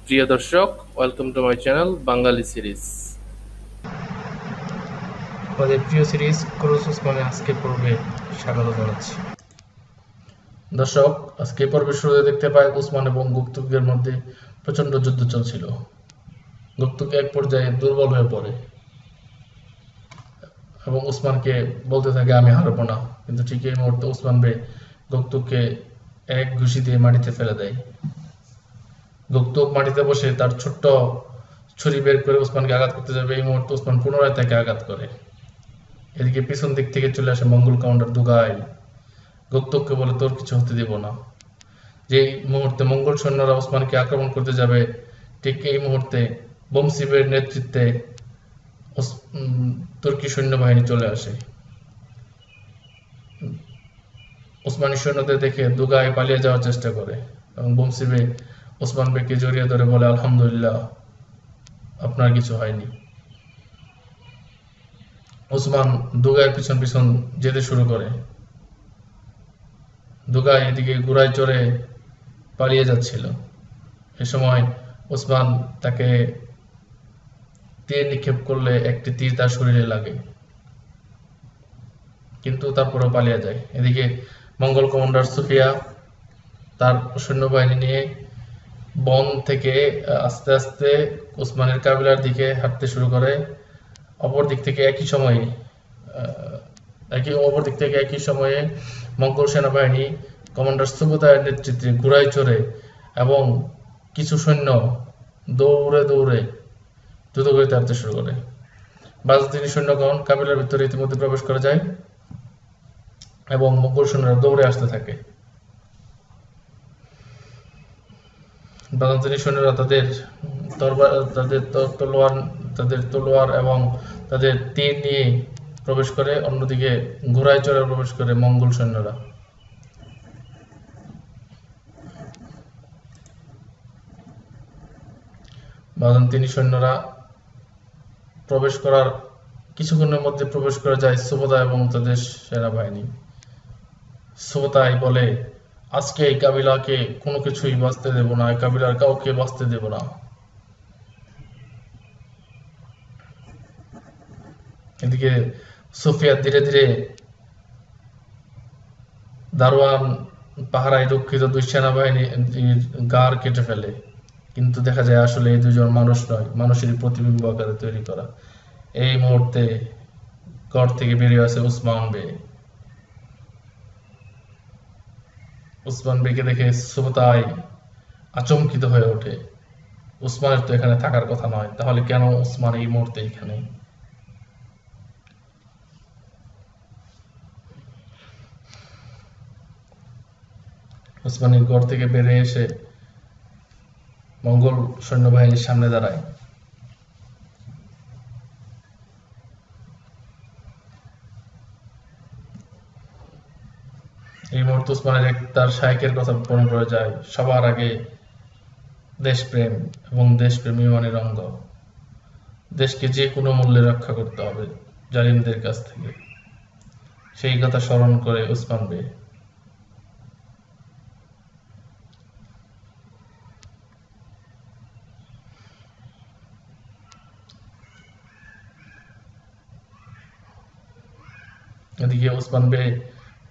প্রিয় দর্শক, welcome to my channel Bangali series. আমাদের প্রিয় সিরিজ ক্রুজ ওসমানে আজকে পর্বে স্বাগত জানাচ্ছি। দর্শক, আজকে পর্বের শুরুতে দেখতে পাই ওসমান এবং গুপ্তকের মধ্যে প্রচন্ড যুদ্ধ চলছিল। গুপ্তক এক পর্যায়ে দুর্বল হয়ে পড়ে এবং ওসমানকে বলতে থাকে আমি হারবো না, কিন্তু ঠিক এই মুহূর্তে ওসমান বে গুপ্তককে এক ঘুষি দিয়ে মাটিতে ফেলে দেয়। গুপ্তক মাটিতে বসে তার ছোট্ট ছুরি বের করে ওসমানকে আঘাত করতে যাবে, এই মুহূর্তে ওসমান পুনরায় তাকে আঘাত করে। এদিকে পিছন দিক থেকে চলে আসে মঙ্গল কাউন্টার দুগাই। গুপ্তককে বলে তোর কিছু হতে দিব না। যেই মুহূর্তে মঙ্গল সৈন্যরা ওসমানকে আক্রমণ করতে যাবে, ঠিক এই মুহূর্তে বমসিবের নেতৃত্বে তুর্কি সৈন্যবাহিনী চলে আসে। ওসমানী সৈন্যদের দেখে দুগাই পালিয়ে যাওয়ার চেষ্টা করে এবং বমসিবে ওসমান বেকে জড়িয়ে ধরে বলে আলহামদুলিল্লাহ, আপনার কিছু হয়নি। ওসমান দুগাইয়ের পিছন পিছন যেতে শুরু করে। দুগাই এদিকে ঘোড়ায় চড়ে পালিয়ে যাচ্ছিল। এ সময় ওসমান তাকে তীর নিক্ষেপ করলে একটি তীর তার শরীরে লাগে, কিন্তু তারপরেও পালিয়ে যায়। এদিকে মঙ্গল কমান্ডার সুফিয়া তার সৈন্যবাহিনী নিয়ে বন থেকে আস্তে আস্তে ওসমানের কাবিলার দিকে হাঁটতে শুরু করে। অপর দিক থেকে একই সময়ে মঙ্গল সেনাবাহিনী কমান্ডার সুবোতায়ের নেতৃত্বে ঘোড়ায় চড়ে এবং কিছু সৈন্য দৌড়ে দৌড়ে দ্রুত গতিতে হাঁটতে শুরু করে। বাজদিনী সৈন্যগণ কাবিলার ভিতরে ইতিমধ্যে প্রবেশ করে যায় এবং মঙ্গল সৈন্যরা দৌড়ে আসতে থাকে। বাজদিনী সৈন্যরা তাদের তলোয়ার এবং তাদের তীর নিয়ে প্রবেশ করে, অন্যদিকে ঘোড়ায় চড়ে প্রবেশ করে মঙ্গল সৈন্যরা। বাজন্তিনী সৈন্যরা প্রবেশ করার কিছুক্ষণের মধ্যে প্রবেশ করে যায় সুবোতা এবং তাদের সেনাবাহিনী। সুবোতাই বলে আজকে এই কাবিলাকে কোনো কিছুই বাঁচতে দেব না, এই কাবিলার কাউকে বাঁচতে দেব না। এদিকে সুফিয়া ধীরে ধীরে দারোয়ান পাহারায় রক্ষিত দুই সেনাবাহিনীর গাড় কেটে ফেলে, কিন্তু দেখা যায় আসলে এই দুজন মানুষ নয়, মানুষের প্রতিবিম্ব আকারে তৈরি করা। এই মুহূর্তে ঘর থেকে বেরিয়ে আসে উসমান বে। উসমান বেকে দেখে সুবতাই আচমকিত হয়ে ওঠে। উসমানের তো এখানে থাকার কথা নয়, তাহলে কেন উসমান এই মুহূর্তে এখানে? উসমানের ঘর থেকে বেরিয়ে এসে মঙ্গল সৈন্যবাহিনীর সামনে দাঁড়ায়। এই মুহূর্তে উসমানের তার শায়েকের কথা মনে পড়ে যায়। সবার আগে দেশপ্রেম এবং দেশপ্রেম ইমানের অঙ্গ। দেশকে যে কোনো মূল্যে রক্ষা করতে হবে জালিমদের কাছ থেকে, সেই কথা স্মরণ করে উসমান বে এদিকে উসমান বে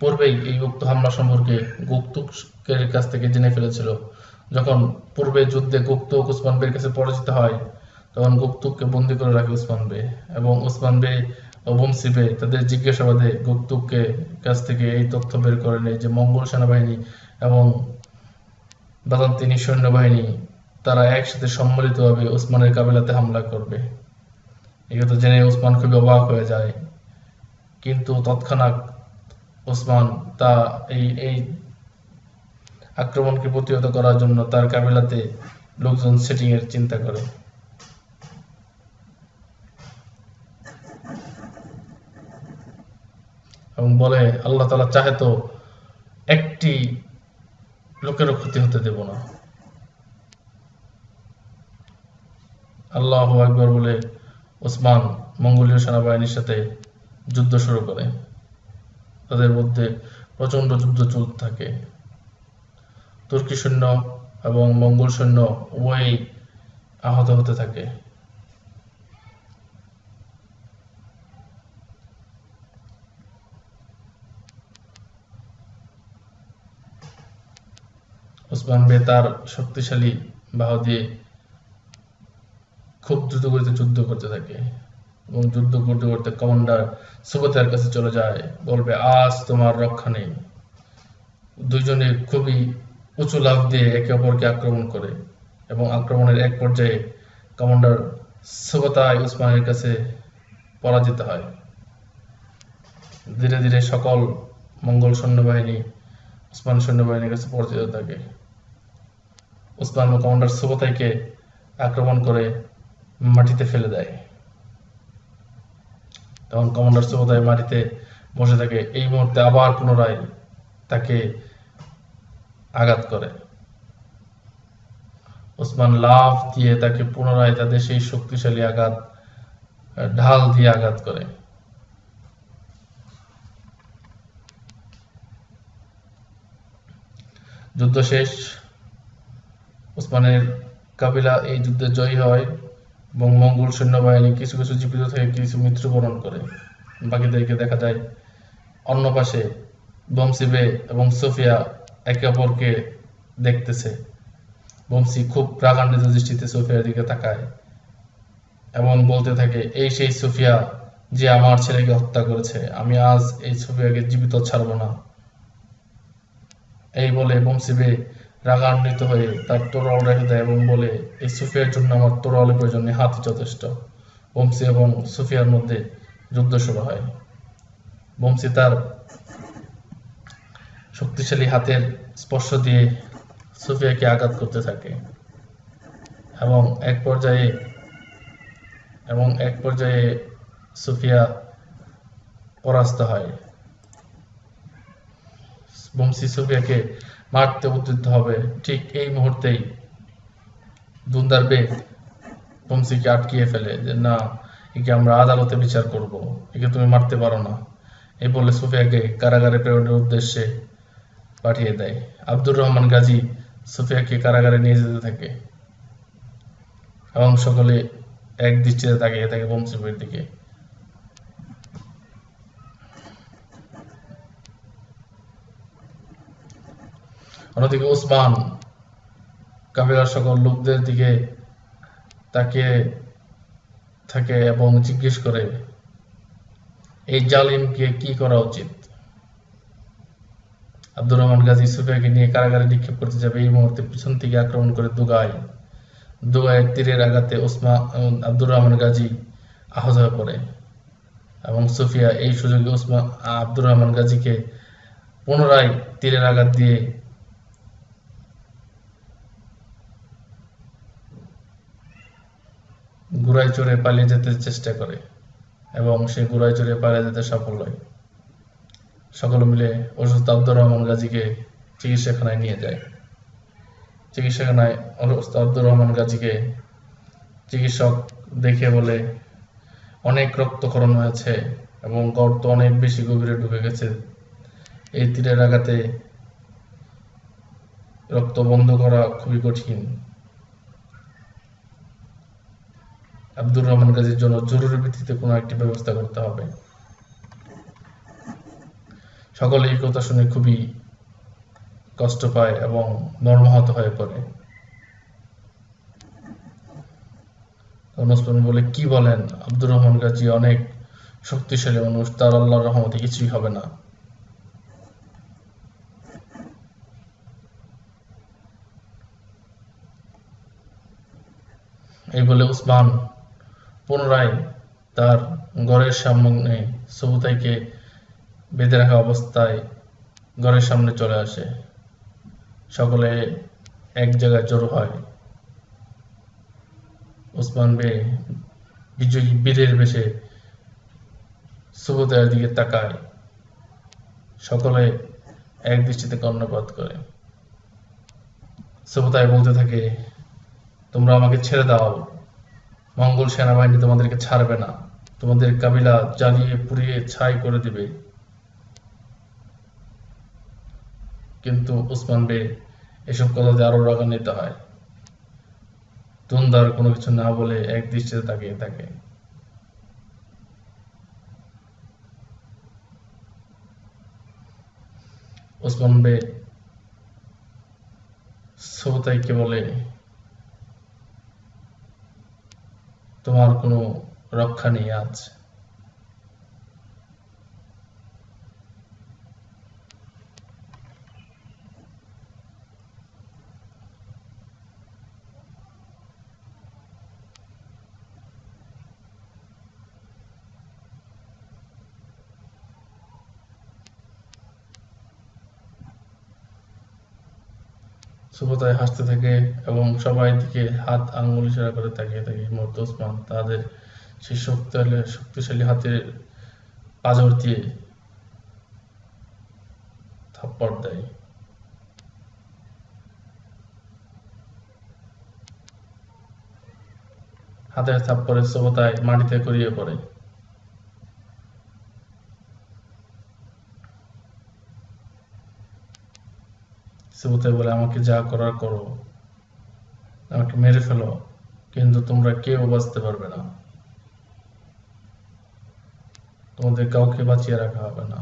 পূর্বেই এই গুপ্ত হামলা সম্পর্কে গুপ্তকের কাছ থেকে জেনে ফেলেছিল। যখন পূর্বে যুদ্ধে গুপ্তক উসমান বের কাছে পরাজিত হয়, তখন গুপ্তককে বন্দী করে রাখে উসমান বে, এবং উসমান বে ও বংশী বে তাদের জিজ্ঞাসাবাদে গুপ্তককে কাছ থেকে এই তথ্য বের করে নেয় যে মঙ্গল সেনাবাহিনী এবং বাজান্তিনী সৈন্যবাহিনী তারা একসাথে সম্মিলিতভাবে উসমানের কাবিলাতে হামলা করবে। এই কথা জেনে উসমান খুবই অবাক হয়ে যায়, কিন্তু তৎক্ষণাৎ ওসমান তা এই আক্রমণকে প্রতিহত করার জন্য তার কাবিলাতে লোকজন সেটিং এর চিন্তা করে। এবং বলে আল্লাহ তাআলা চাহে তো একটি লোকেরও ক্ষতি হতে দেব না। আল্লাহু আকবার বলে ওসমান মঙ্গোলীয় সেনাবাহিনীর সাথে যুদ্ধ শুরু করে। তাদের মধ্যে প্রচন্ড যুদ্ধ চলতে থাকে। তুর্কি সৈন্য এবং মঙ্গল সৈন্য উভয়ই আহত হতে থাকে। ওসমান বে তার শক্তিশালী বাহু দিয়ে খুব দ্রুত গতিতে যুদ্ধ করতে থাকে এবং যুদ্ধ করতে করতে কমান্ডার সুবোতাইয়ের কাছে চলে যায়, বলবে আজ তোমার রক্ষা নেই। দুইজনে খুবই উঁচু লাফ দিয়ে একে অপরকে আক্রমণ করে এবং আক্রমণের এক পর্যায়ে কমান্ডার সুবোতাই ওসমানের কাছে পরাজিত হয়। ধীরে ধীরে সকল মঙ্গল সৈন্যবাহিনী ওসমান সৈন্যবাহিনীর কাছে পরাজিত থাকে। ওসমান কমান্ডার সুবোতাইকে আক্রমণ করে মাটিতে ফেলে দেয়। তখন কমান্ডার সুবোতাই মাটিতে বসে থাকে। এই মুহূর্তে আবার পুনরায় তাকে আঘাত করে। ওসমান লাফ দিয়ে তাকে পুনরায় তাদের সেই শক্তিশালী আঘাত ঢাল দিয়ে আঘাত করে। যুদ্ধ শেষ। ওসমানের কাবিলা এই যুদ্ধে জয়ী হয় এবং মঙ্গল সৈন্যবাহিনী কিছু কিছু জীবিত থেকে কিছু মৃত্যুবরণ করে। বাকিদেরকে দেখা যায় অন্য পাশে বমসি বে এবং সোফিয়া একে অপরকে দেখতেছে। বমসি খুব রাগান্বিত দৃষ্টিতে সোফিয়ার দিকে তাকায় এবং বলতে থাকে, এই সেই সোফিয়া যে আমার ছেলেকে হত্যা করেছে, আমি আজ এই সোফিয়াকে জীবিত ছাড়ব না। এই বলে বমসি বে রাগান্বিত হয়ে তার তরোয়াল রেখে দেয় এবং বলে, এই সোফিয়ার জন্য আমার তরোয়ালের প্রয়োজন নেই, হাতই যথেষ্ট। বমসি এবং সোফিয়ার মধ্যে যুদ্ধ শুরু হয়। বমসি তার শক্তিশালী হাতের স্পর্শ দিয়ে সোফিয়াকে আঘাত করতে থাকে এবং এক পর্যায়ে সোফিয়া পরাস্ত হয়। বমসি সোফিয়াকে মারতে উদ্যত হবে, ঠিক এই মুহূর্তেই দুন্দার বে বমসিকে আটকিয়ে ফেলে যে না, একে আমরা আদালতে বিচার করব, একে তুমি মারতে পারো না। এই বলে সোফিয়াকে কারাগারে প্রেরণের উদ্দেশ্যে পাঠিয়ে দেয়। আব্দুর রহমান গাজী সোফিয়াকে কারাগারে নিয়ে যেতে থাকে এবং সকলে এক দৃষ্টিতে তাকিয়ে থাকে বমসি বের দিকে। অন্যদিকে ওসমান কাবিলার সকল লোকদের দিকে তাকিয়ে থাকে এবং জিজ্ঞেস করে, এই জালিমকে কি করা উচিত। আব্দুর রহমান গাজী সোফিয়াকে নিয়ে কারাগারে নিক্ষেপ করতে যাবে, এই মুহূর্তে পিছন থেকে আক্রমণ করে দুগায়ের তীরের আঘাতে আব্দুর রহমান গাজী আহত হয়ে পড়ে এবং সোফিয়া এই সুযোগে আব্দুর রহমান গাজীকে পুনরায় তীরের আঘাত দিয়ে ঘোড়ায় চড়ে পালিয়ে যেতে চেষ্টা করে এবং সে ঘোড়ায় চড়ে পালিয়ে যেতে সফল হয়। সকলে মিলে অসুস্থ আব্দুর রহমান গাজীকে চিকিৎসাখানায় নিয়ে যায়। চিকিৎসাখানায় অসুস্থ আব্দুর রহমান গাজীকে চিকিৎসক দেখে বলে, অনেক রক্তক্ষরণ হয়েছে এবং গর্ত অনেক বেশি গভীরে ঢুকে গেছে। এই তীরের আঘাতে রক্ত বন্ধ করা খুবই কঠিন। আব্দুর রহমান গাজীর জন্য জরুরি ভিত্তিতে কোনো একটি ব্যবস্থা করতে হবে। সকলে এই কথা শুনে খুবই কষ্ট পায় এবং মর্মাহত হয়ে পড়ে। ওসমান বলে, কি বলেন, আব্দুর রহমান গাজী অনেক শক্তিশালী মানুষ, তার আল্লাহর রহমতে কিছুই হবে না। এই বলে ওসমান পুনরায় তার ঘরের সামনে সুবোতাইকে বেঁধে রাখা অবস্থায় ঘরের সামনে চলে আসে। সকলে এক জায়গায় জড়ো হয়। ওসমান বে বিজয়ী বীরের বেশে সুবোতাইয়ের দিকে তাকায়। সকলে এক দৃষ্টিতে কর্ণপাত করে। সুবোতাই বলতে থাকে, তোমরা আমাকে ছেড়ে দাও, মঙ্গল সেনাবাহিনী তোমাদেরকে ছাড়বে না, তোমাদের কাবিলা জ্বালিয়ে পুড়িয়ে ছাই করে দিবে। কিন্তু ওসমান বে এসব কথাতে আরো রাগান্বিত হয়। তুন্দার কোনো কিছু না বলে এক দৃষ্টিতে তাকিয়ে থাকে। ওসমান বে সুবুতাইকে বলে, তোমার কোনো রক্ষা নেই আজ। সুবোতাই হাসতে থাকে এবং সবাই দিকে হাত আঙ্গুল ইশারা করে তাকিয়ে থাকে। এই মুহূর্তে ওসমান তাদের সেই শক্তিশালী হাতের পাঁজর দিয়ে থাপ্পড় দেয়। হাতের থাপ্পড়ে সুবোতাই মাটিতে গড়িয়ে পড়ে। সুবোতাই বলে, আমাকে যা করার করো, আমাকে মেরে ফেলো, কিন্তু তোমরা কেউ বাঁচতে পারবে না, তোমাদের কাউকে বাঁচিয়ে রাখা হবে না।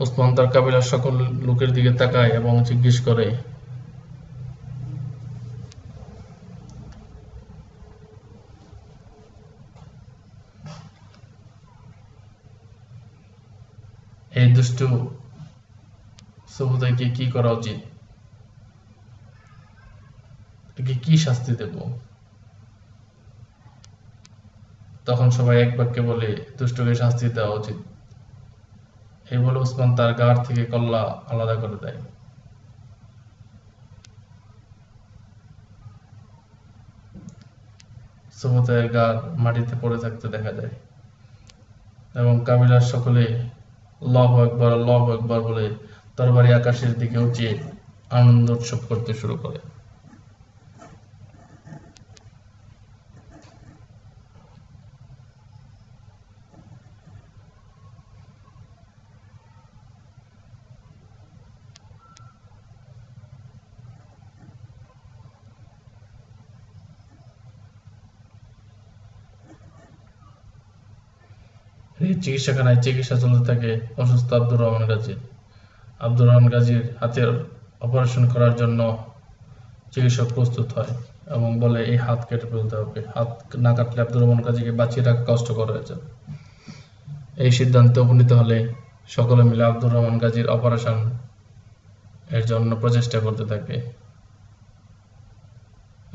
ওসমান তার কাবিলার সকল লোকের দিকে তাকায় এবং জিজ্ঞেস করে, এই দুষ্টু সুবোতাইকে কি করা উচিত, একে কি শাস্তি দেব? তখন সবাই এক বাক্যে বলে, দুষ্টকে শাস্তি দেওয়া উচিত। এই বলে ওসমান তার গাড় থেকে কল্লা আলাদা করে দেয়। সুবোতাইয়ের গাড় মাটিতে পড়ে থাকতে দেখা যায় এবং কাবিলার সকলে আল্লাহু আকবার আল্লাহু আকবার বলে তরবারি আকাশের দিকে উঠিয়ে আনন্দ উৎসব করতে শুরু করে। এই চিকিৎসাখানায় চিকিৎসা চলতে থাকে অসুস্থ আব্দুর রহমান গাজীর। আব্দুর রহমান গাজীর হাতের অপারেশন করার জন্য চিকিৎসক প্রস্তুত হয় এবং বলে, এই হাত কেটে ফেলতে হবে, হাত না কাটলে আব্দুর রহমান গাজীকে বাঁচিয়ে রাখা কষ্টকর হয়ে যাবে। এই সিদ্ধান্তে উপনীত হলে সকলে মিলে আব্দুর রহমান গাজীর অপারেশন এর জন্য প্রচেষ্টা করতে থাকে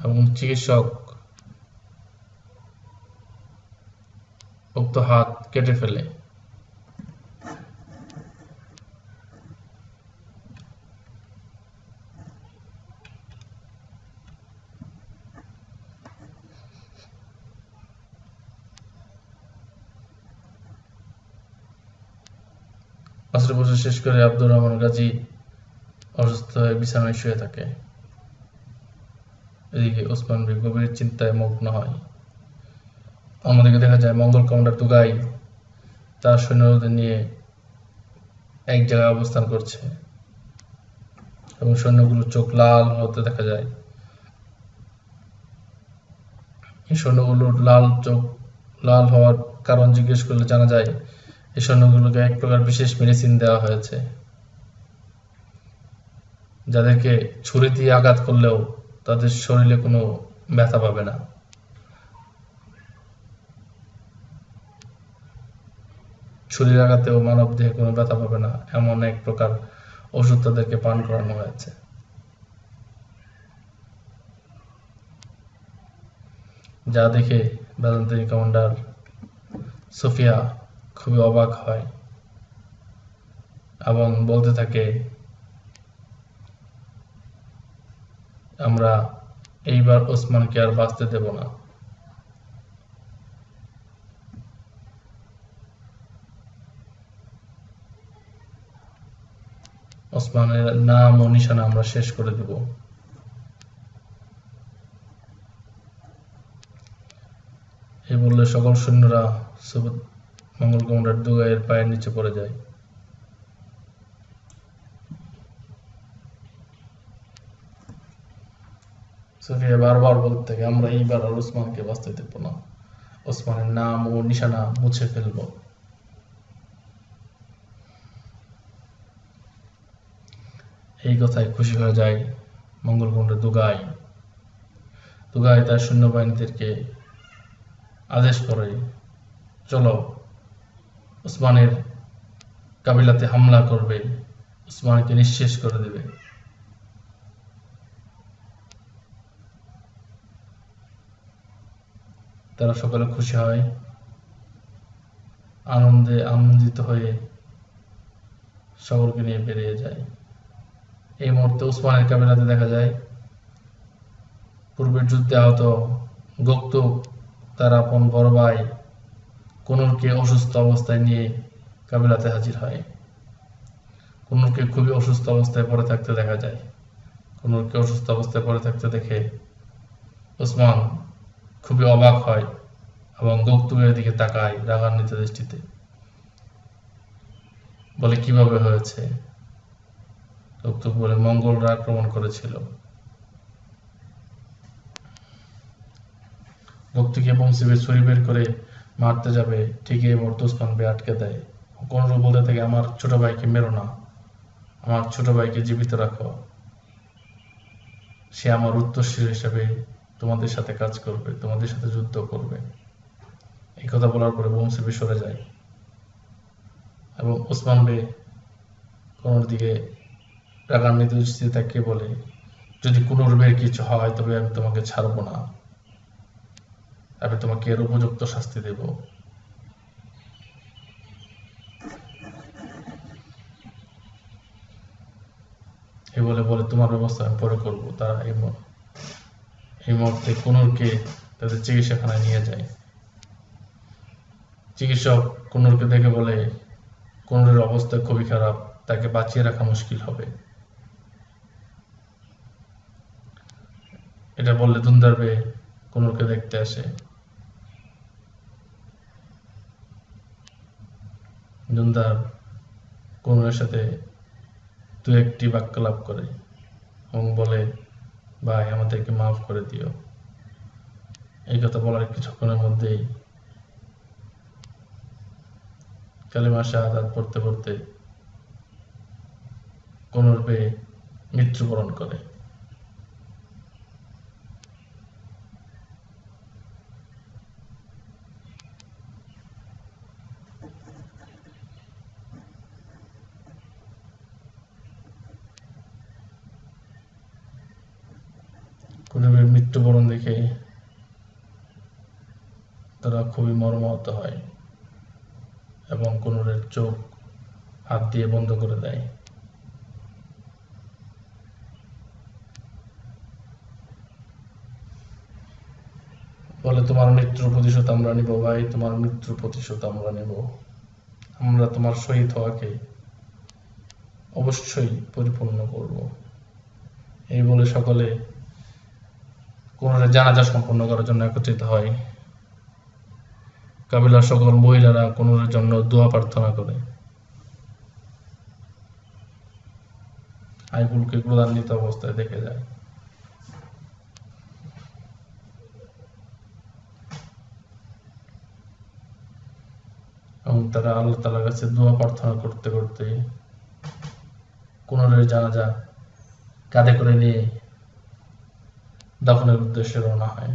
এবং চিকিৎসক উক্ত হাত কেটে ফেলে। অস্ত্রোপচার শেষ করে আব্দুর রহমান গাজী অসুস্থ হয়ে বিছানায় শুয়ে থাকে। এদিকে ওসমান বে গভীর চিন্তায় মগ্ন হয়। অন্যদিকে দেখা যায় মঙ্গল কমান্ডার তুগাই তার সৈন্যদের নিয়ে এক জায়গায় অবস্থান করছে এবং সৈন্যগুলোর চোখ লাল হতে দেখা যায়। এই সৈন্যগুলোর লাল হওয়ার কারণ জিজ্ঞেস করলে জানা যায় এই সৈন্যগুলোকে এক প্রকার বিশেষ মেডিসিন দেওয়া হয়েছে, যাদেরকে ছুরি দিয়ে আঘাত করলেও তাদের শরীরে কোনো ব্যথা পাবে না। ছুরির আঘাতেও মানব দেহে কোনো ব্যথা পাবে না, এমন এক প্রকার ওষুধ তাদেরকে পান করানো হয়েছে। যা দেখে ব্যালেন্টাইন কমান্ডার সোফিয়া খুবই অবাক হয় এবং বলতে থাকে, আমরা এইবার ওসমানকে আর বাঁচতে দেব না। ওসমানের নাম ও নিশানা আমরা শেষ করে দেব। এই বললে সকল সৈন্যরা মঙ্গল কমান্ডার দুগাইয়ের পায়ের নিচে পড়ে যায়। সুফিয়া বারবার বলতে থাকে, আমরা এইবার আর ওসমানকে বাঁচতে দেব না, ওসমানের নাম ও নিশানা মুছে ফেলব। এই কথায় খুশি হয়ে যায় মঙ্গল কমান্ডার দুগাই। তার সৈন্যবাহিনীদেরকে আদেশ করে, চলো ওসমানের কাবিলাতে হামলা করবে, ওসমানকে নিঃশেষ করে দেবে। তারা সকলে খুশি হয়, আনন্দিত হয়ে সকলকে নিয়ে বেরিয়ে যায়। এই মুহূর্তে ওসমানের কাবিলাতে দেখা যায় পূর্বের যুদ্ধে আহত গোকতুক তার আপন বড় ভাই কুনুরকে অসুস্থ অবস্থায় নিয়ে কাবিলাতে হাজির হয়। কুনুরকে খুবই অসুস্থ অবস্থায় পড়ে থাকতে দেখা যায়। কুনুরকে অসুস্থ অবস্থায় পড়ে থাকতে দেখে ওসমান খুবই অবাক হয় এবং গোকতুকের দিকে তাকায় রাগান্বিত দৃষ্টিতে, বলে কিভাবে হয়েছে? গোকতুক বলে, মঙ্গলরা আক্রমণ করেছিল। গোকতুক এবং শিবের ছুরি বের করে মারতে যাবে, ঠিকই এই মুহূর্তে ওসমান আটকে দেয়। কোনরূপ বলতে থাকে, আমার ছোট ভাইকে মেরো না, আমার ছোট ভাইকে জীবিত রাখো, সে আমার উত্তরসূরি হিসেবে তোমাদের সাথে কাজ করবে, তোমাদের সাথে যুদ্ধ করবে। এই কথা বলার পরে বংশী সরে যায় এবং ওসমান কোনোর দিকে রাগান্বিত দৃষ্টিতে তাকিয়ে বলে, যদি কুনুর কিছু হয় তবে আমি তোমাকে ছাড়বো না, আমি তোমাকে এর উপযুক্ত শাস্তি দেব। এই বলে তোমার ব্যবস্থা আমি পরে করবো। তারা এই মুহূর্তে কুনুরকে তাদের চিকিৎসাখানায় নিয়ে যায়। চিকিৎসক কুনুরকে দেখে বলে, কুনুরের অবস্থা খুবই খারাপ, তাকে বাঁচিয়ে রাখা মুশকিল হবে। এটা বললে দুন্দার কুনুরকে দেখতে আসে। দুন্দার কুনুরের সাথে দু একটি বাক্যালাপ করে এবং বলে, ভাই আমাদেরকে মাফ করে দিও। এই কথা বলার কিছুক্ষণের মধ্যেই কালিমা শাহাদাত পড়তে পড়তে কুনুর মৃত্যুবরণ করে। কুনুরের মৃত্যুবরণ দেখে তারা খুবই মর্মাহত হয় এবং কুনুরের চোখ হাত দিয়ে বন্ধ করে দেয়। বলে, তোমার মৃত্যুর প্রতিশোধ আমরা নিব ভাই, তোমার মৃত্যুর প্রতিশোধ আমরা নেব, আমরা তোমার শহীদ হওয়াকে অবশ্যই পরিপূর্ণ করব। এই বলে সকলে কুনুরের জানাজা সম্পন্ন করার জন্য একত্রিত হয়। কাবিলার সকল মহিলারা কুনুরের জন্য দোয়া প্রার্থনা করে। আইগুলকে ক্রোধান্বিত অবস্থায় দেখে যায়। এবং তারা আল্লাহ তাআলার কাছে দোয়া প্রার্থনা করতে করতে কুনুরের জানাজা কাঁধে করে নিয়ে দাফনের উদ্দেশ্যে রওনা হয়।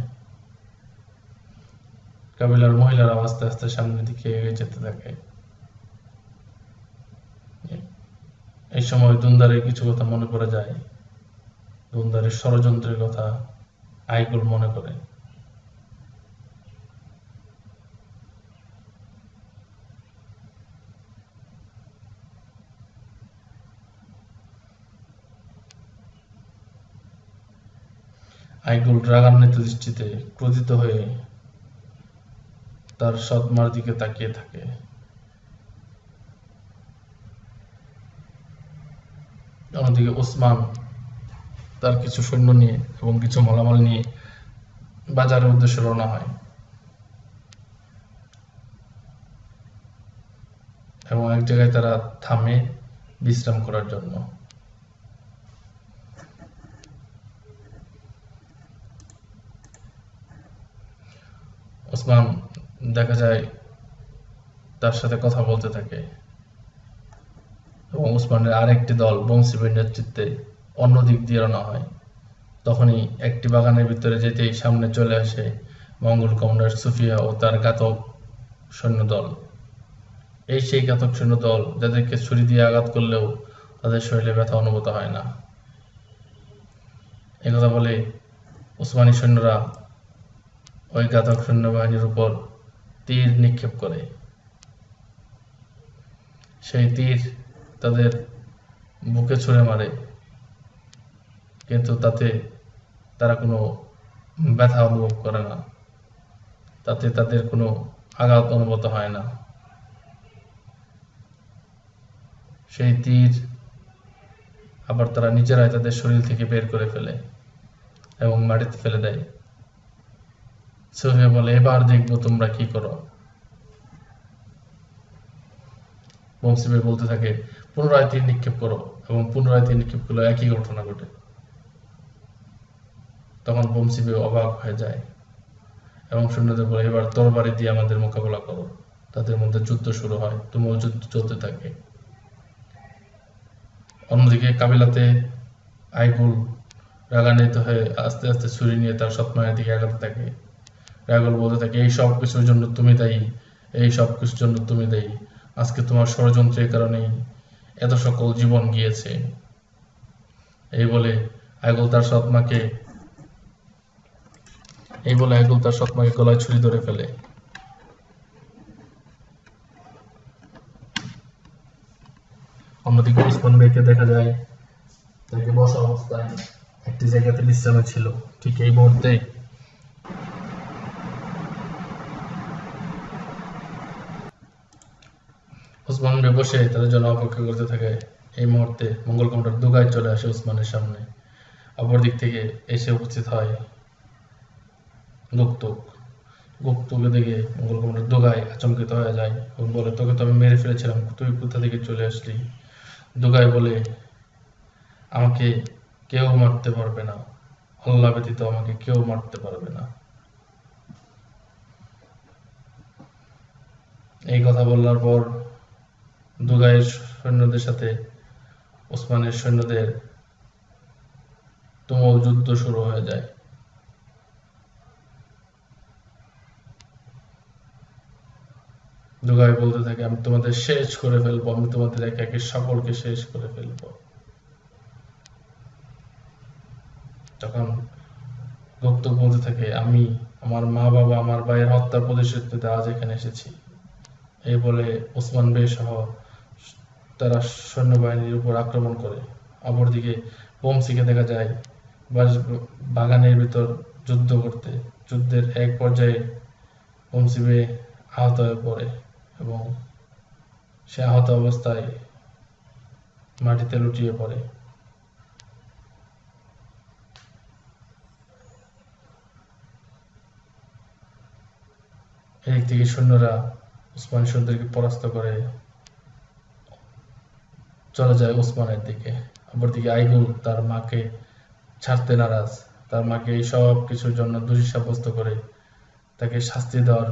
কাবিলার মহিলারা আস্তে আস্তে সামনের দিকে এগিয়ে যেতে থাকে। এই সময় দুন্দারের কিছু কথা মনে পড়ে যায়। দুন্দারের ষড়যন্ত্রের কথা আইগুল মনে করে। আইগুল রাগান্বিত দৃষ্টিতে ক্রোধিত হয়ে তার সৎমার দিকে তাকিয়ে থাকে। অন্যদিকে ওসমান তার কিছু সৈন্য নিয়ে এবং কিছু মালামাল নিয়ে বাজারের উদ্দেশ্যে রওনা হয় এবং এক জায়গায় তারা থামে বিশ্রাম করার জন্য। ওসমান দেখা যায় তার সাথে কথা বলতে থাকে এবং ওসমানের আরেকটি দল বংশীবের নেতৃত্বে অন্য দিক দিয়ে রওনা হয়। তখনই একটি বাগানের ভিতরে যেতেই সামনে চলে আসে মঙ্গল কমান্ডার সুফিয়া ও তার ঘাতক সৈন্যদল। সেই ঘাতক সৈন্যদল যাদেরকে ছুরি দিয়ে আঘাত করলেও তাদের শরীরে ব্যথা অনুভূত হয় না। একথা বলে ওসমানী সৈন্যরা ওই ঘাতক সৈন্যবাহিনীর উপর তীর নিক্ষেপ করে। সেই তীর তাদের বুকে ছুঁড়ে মারে, কিন্তু তাতে তারা কোনো ব্যথা অনুভব করে না, তাতে তাদের কোনো আঘাত অনুভূত হয় না। সেই তীর আবার তারা নিজেরাই তাদের শরীর থেকে বের করে ফেলে এবং মাটিতে ফেলে দেয়। সোফিয়া বলে, এবার দেখবো তোমরা কি করো। বংশীবে বলতে থাকে, পুনরায় তীর নিক্ষেপ করো, এবং পুনরায় তীর নিক্ষেপ করলে একই ঘটনা ঘটে। তখন বংশীবে অবাক হয়ে যায় এবং সৈন্যদের বলে, এবার তরবারি দিয়ে আমাদের মোকাবেলা করো। তাদের মধ্যে যুদ্ধ শুরু হয়, তুমুল যুদ্ধ চলতে থাকে। অন্যদিকে কাবিলাতে আইগুল রাগান্বিত হয়ে আস্তে আস্তে ছুরি নিয়ে তার সৎমায়ের দিকে আগাতে থাকে। আইগুল বলতে থাকে, এই সব কিছুর জন্য তুমি দায়ী, এই সব কিছুর জন্য তুমি দায়ী। আজকে তোমার ষড়যন্ত্রের কারণেই এত সকল জীবন গিয়েছে। এই বলে আইগুল তার সৎমাকে গলায় ছুরি ধরে ফেলে। অন্যদিকে ওসমান বেকে দেখা যায় তাকে বসা অবস্থায় একটি জায়গাতে বিশ্রামে ছিল। ঠিক এই মুহূর্তে ওসমান বে বসে তাদের জন্য অপেক্ষা করতে থাকে। এই মুহূর্তে মঙ্গল কমান্ডার দুগাই চলে আসে ওসমানের সামনে। অপর দিক থেকে এসে উপস্থিত হয় গুপ্তকে দেখে মঙ্গল কমান্ডার দুগাই আচমকিত হয়ে যায় এবং বলে, তোকে তো আমি মেরে ফেলেছিলাম, তুই কোথা থেকে চলে আসলি? দুগাই বলে, আমাকে কেউ মারতে পারবে না, আল্লাহ ব্যতীত আমাকে কেউ মারতে পারবে না। এই কথা বলার পর দুগাইয়ের সৈন্যদের সাথে ওসমানের সৈন্যদের তুমুল যুদ্ধ শুরু হয়ে যায়। দুগাই বলতে থাকে, আমি তোমাদের শেষ করে ফেলবো, আমি তোমাদের একে একে সকলকে শেষ করে ফেলবো। তখন গুপ্ত বলতে থাকে, আমি আমার মা বাবা, আমার ভাইয়ের হত্যার প্রতিশোধ নিতে আজ এখানে এসেছি। এই বলে ওসমান বে সহ তারা সৈন্যবাহিনীর উপর আক্রমণ করে। অপরদিকে বংশীকে দেখা যায় বাগানের ভিতর যুদ্ধ করতে। যুদ্ধের এক পর্যায়ে বংশী বে আহত হয়ে পড়ে এবং সে আহত অবস্থায় মাটিতে লুটিয়ে পড়ে। এদিক থেকে সৈন্যরা ওসমান সৈন্যদেরকে পরাস্ত করে চলে যায় ওসমানের দিকে। অপরদিকে আইগুল তার মাকে ছাড়তে নারাজ। তার মাকে এই সব কিছুর জন্য দোষী সাব্যস্ত করে তাকে শাস্তি দেওয়ার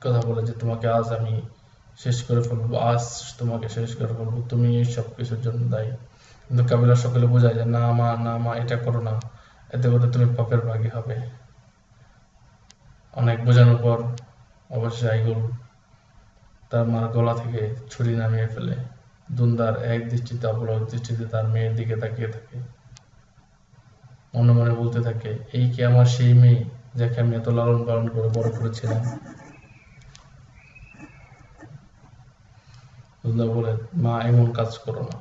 কথা বলে, যে তোমাকে আজ আমি শেষ করে ফেলবো, আজ তোমাকে শেষ করে ফেলবো, তুমি এই সব কিছুর জন্য দায়ী। কিন্তু কাবিলার সকলে বোঝায় যে না মা, এটা করো না, এতে করে তুমি পাপের ভাগী হবে। অনেক বোঝানোর পর অবশ্যই আইগুল তার মার গলা থেকে ছুরি নামিয়ে ফেলে। দুন্দার এক দৃষ্টিতে অপলক দৃষ্টিতে তার মেয়ের দিকে তাকিয়ে থাকে, মনে মনে বলতে থাকে, এই কি আমার সেই মেয়ে যাকে আমি এত লালন পালন করে বড় করেছিলাম? দুন্দা বলে, মা এমন কাজ করো না।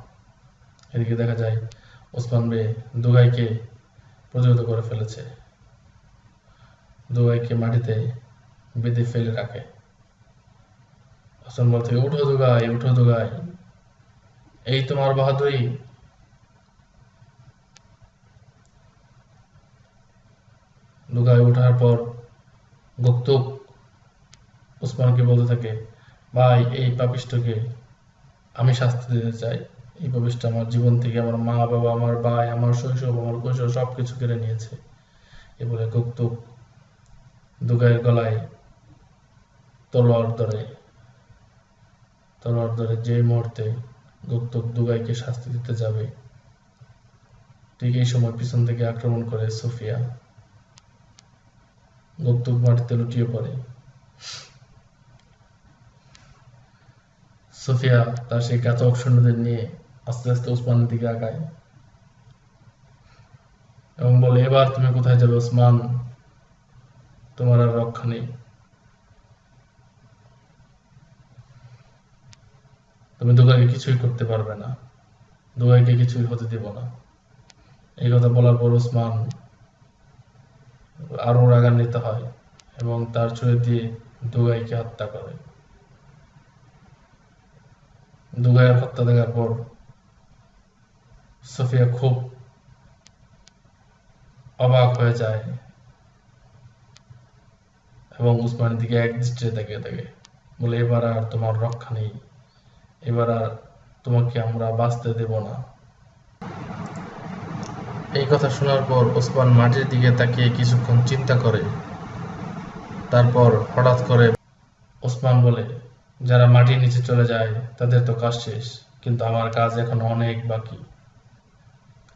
এদিকে দেখা যায় ওসমান বে দুগাইকে প্রতিহত করে ফেলেছে। দুগাইকে মাটিতে বেঁধে ফেলে রাখে। ওসমান বলতে, উঠো দুগাই, এই তোমার বাহাদুরি, দুগায় ওঠার পর গুপ্তক ওসমানকে বলতে থাকে, ভাই এই পাপিষ্ঠকে আমি শাস্তি দিতে চাই। এই পাপিষ্ঠ আমার জীবন থেকে আমার মা বাবা, আমার ভাই, আমার শৈশব, আমার কৈশোর সবকিছু কেড়ে নিয়েছে। এ বলে গুপ্তক দুগায়ের গলায় তলোয়ার ধরে। যে মুহূর্তে গুপ্তক দুগাইকে শাস্তি দিতে যাবে, ঠিক এই সময় পিছন থেকে আক্রমণ করে সুফিয়া। গুপ্তক মাটিতে লুটিয়ে পড়ে। সুফিয়া তার সেই ঘাতক সৈন্যদের নিয়ে আস্তে আস্তে ওসমানের দিকে আগায় এবং বলে, এবার তুমি কোথায় যাবে ওসমান? তোমার আর রক্ষা নেই। তুমি দুগাইকে কিছুই করতে পারবে না, দুগাইকে কিছুই হতে দিব না। এই কথা বলার পর ওসমান আরো রাগান্বিত হয় এবং তার ছুরি দিয়ে দুগাইকে হত্যা করে। দুগাইয়ের হত্যা দেখার পর সুফিয়া খুব অবাক হয়ে যায় এবং উসমানের দিকে এক দৃষ্টিতে তাকিয়ে থাকে, বলে, এবার আর তোমার রক্ষা নেই, এবার আর তোমাকে আমরা বাঁচতে দেব না। এই কথা শোনার পর ওসমান মাটির দিকে তাকিয়ে কিছুক্ষণ চিন্তা করে। তারপর হঠাৎ করে ওসমান বলে, যারা মাটির নিচে চলে যায় তাদের তো কাজ শেষ, কিন্তু আমার কাজ এখন অনেক বাকি,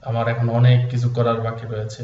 আমার এখন অনেক কিছু করার বাকি রয়েছে।